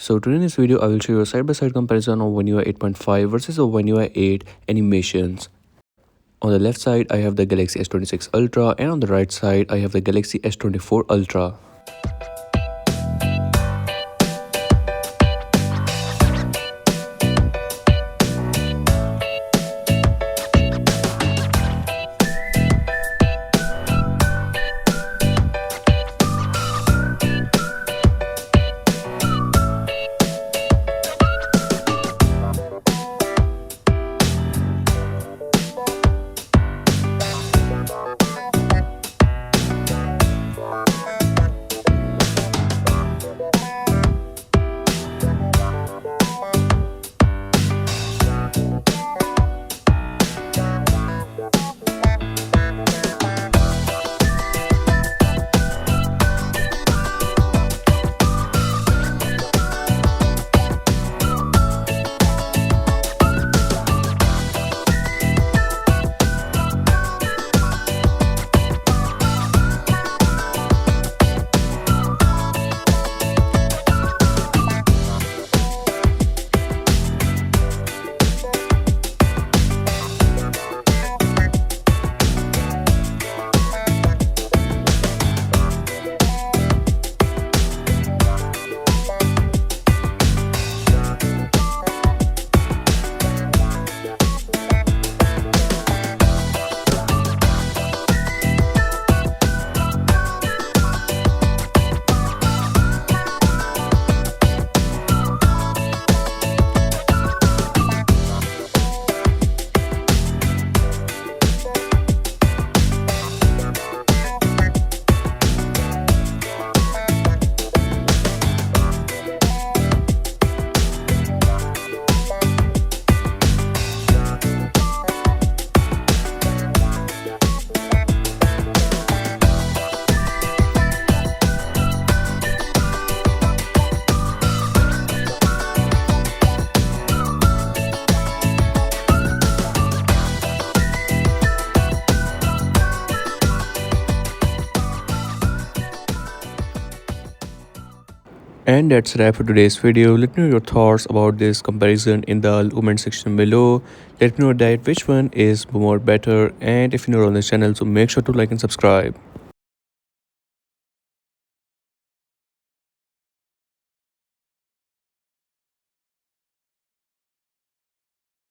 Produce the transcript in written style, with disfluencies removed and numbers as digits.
So today in this video, I will show you a side-by-side comparison of OneUi 8.5 versus the OneUi 8 animations. On the left side, I have the Galaxy S26 Ultra, and on the right side, I have the Galaxy S24 Ultra. And that's a wrap for today's video. Let me know your thoughts about this comparison in the comment section below. Let me know that which one is more better, and if you're new on this channel, so make sure to like and subscribe.